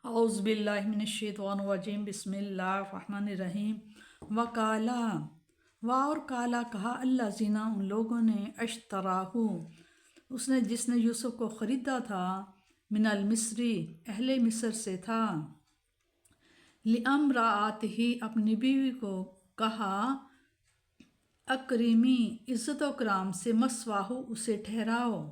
اعوذ باللہ من الشیطان الرجیم بسم اللہ الرحمن الرحیم وکالا اور کالا کہا اللہ زینا ان لوگوں نے اشتراہو جس نے یوسف کو خریدا تھا من المصری اہل مصر سے تھا لامرأتہ اپنی بیوی کو کہا اکرمی عزت و کرام سے مسواہو اسے ٹھہراؤ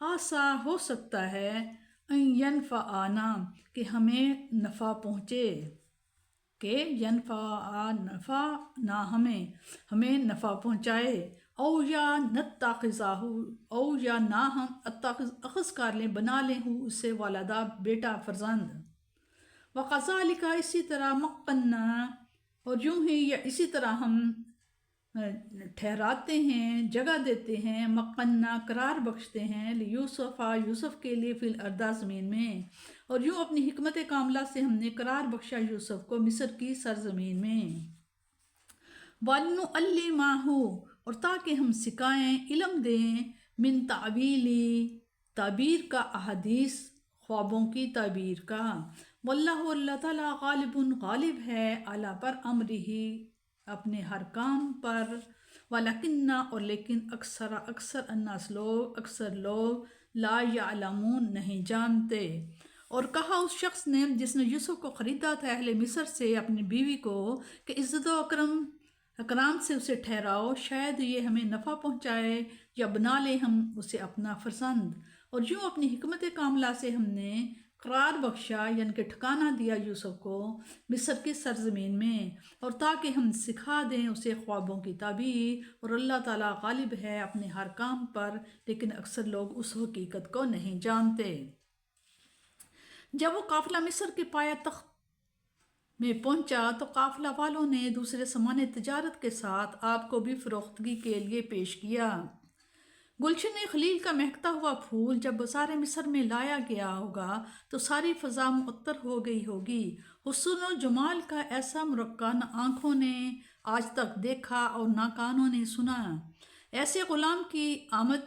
آسا ہو سکتا ہے ان ینفعنا کہ ہمیں نفع پہنچے کہ ینفع نفع نہ ہمیں نفع پہنچائے او یا نتخذہ او یا نہ ہم اخذ کر لیں بنا لیں اسے والدہ بیٹا فرزند وقذالک اسی طرح مکننا اور یوں ہی یا اسی طرح ہم ٹھہراتے ہیں جگہ دیتے ہیں مکننا قرار بخشتے ہیں یوسف کے لیے فی الارض زمین میں اور یوں اپنی حکمت کاملہ سے ہم نے قرار بخشا یوسف کو مصر کی سرزمین میں وَلْنُعَلِّمَهُ اور تاکہ ہم سکھائیں علم دیں من تعبیر کا احادیث خوابوں کی تعبیر کا واللہ اللہ تعالیٰ غالب ہے علی پر امرہ اپنے ہر کام پر ولیکن اور لیکن اکثر لوگ لا یعلمون نہیں جانتے اور کہا اس شخص نے جس نے یوسف کو خریدا تھا اہل مصر سے اپنی بیوی کو کہ عزت و اکرام سے اسے ٹھہراؤ شاید یہ ہمیں نفع پہنچائے یا بنا لے ہم اسے اپنا فرزند اور یوں اپنی حکمت کاملہ سے ہم نے قرار بخشا یعنی کہ ٹھکانہ دیا یوسف کو مصر کی سرزمین میں اور تاکہ ہم سکھا دیں اسے خوابوں کی تعبیر اور اللہ تعالیٰ غالب ہے اپنے ہر کام پر لیکن اکثر لوگ اس حقیقت کو نہیں جانتے جب وہ قافلہ مصر کے پایا تخت میں پہنچا تو قافلہ والوں نے دوسرے سامان تجارت کے ساتھ آپ کو بھی فروختگی کے لیے پیش کیا گلشن خلیل کا مہکتا ہوا پھول جب بازار مصر میں لایا گیا ہوگا تو ساری فضا معطر ہو گئی ہوگی حسن و جمال کا ایسا مرقع نہ آنکھوں نے آج تک دیکھا اور نہ کانوں نے سنا ایسے غلام کی آمد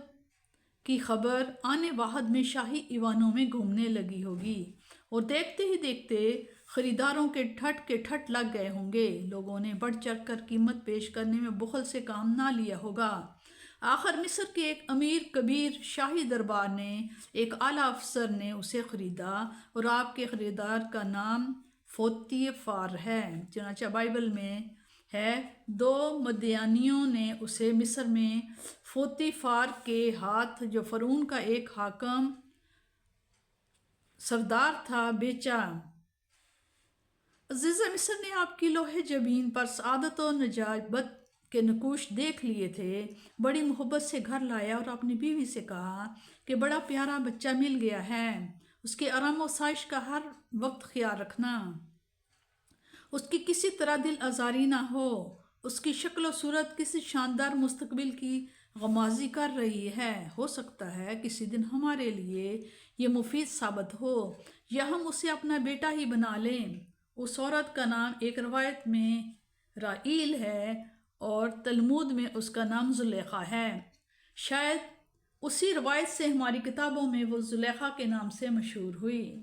کی خبر آنے واحد میں شاہی ایوانوں میں گھومنے لگی ہوگی اور دیکھتے ہی دیکھتے خریداروں کے ٹھٹ لگ گئے ہوں گے لوگوں نے بڑھ چڑھ کر قیمت پیش کرنے میں بخل سے کام نہ لیا ہوگا آخر مصر کے ایک امیر کبیر شاہی دربار نے ایک اعلیٰ افسر نے اسے خریدا اور آپ کے خریدار کا نام فوتی فار ہے چنانچہ بائبل میں ہے 2 مدیانیوں نے اسے مصر میں فوتی فار کے ہاتھ جو فرعون کا ایک حاکم سردار تھا بیچا عزیز مصر نے آپ کی لوح جبین پر سعادت و نجابت کے نقوش دیکھ لیے تھے بڑی محبت سے گھر لایا اور اپنی بیوی سے کہا کہ بڑا پیارا بچہ مل گیا ہے اس کے آرام و سائش کا ہر وقت خیال رکھنا اس کی کسی طرح دل آزاری نہ ہو اس کی شکل و صورت کسی شاندار مستقبل کی غمازی کر رہی ہے ہو سکتا ہے کسی دن ہمارے لیے یہ مفید ثابت ہو یا ہم اسے اپنا بیٹا ہی بنا لیں اس عورت کا نام ایک روایت میں رائیل ہے اور تلمود میں اس کا نام زلیخا ہے شاید اسی روایت سے ہماری کتابوں میں وہ زلیخا کے نام سے مشہور ہوئی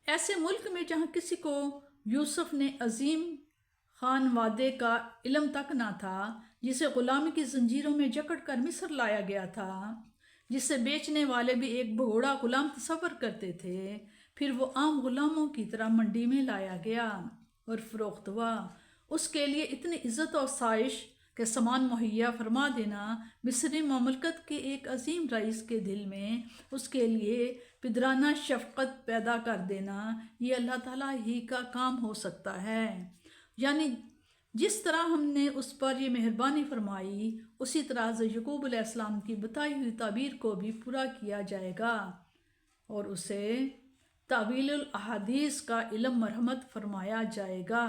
ایسے ملک میں جہاں کسی کو یوسف نے عظیم خانوادے کا علم تک نہ تھا جسے غلامی کی زنجیروں میں جکڑ کر مصر لایا گیا تھا جسے بیچنے والے بھی ایک بھگوڑا غلام تصور کرتے تھے پھر وہ عام غلاموں کی طرح منڈی میں لایا گیا اور فروخت ہوا اس کے لیے اتنی عزت اور سائش کے سامان مہیا فرما دینا مصری مملکت کے ایک عظیم رئیس کے دل میں اس کے لیے پدرانہ شفقت پیدا کر دینا یہ اللہ تعالیٰ ہی کا کام ہو سکتا ہے یعنی جس طرح ہم نے اس پر یہ مہربانی فرمائی اسی طرح یعقوب علیہ السلام کی بتائی ہوئی تعبیر کو بھی پورا کیا جائے گا اور اسے تعویل الاحادیث کا علم مرحمت فرمایا جائے گا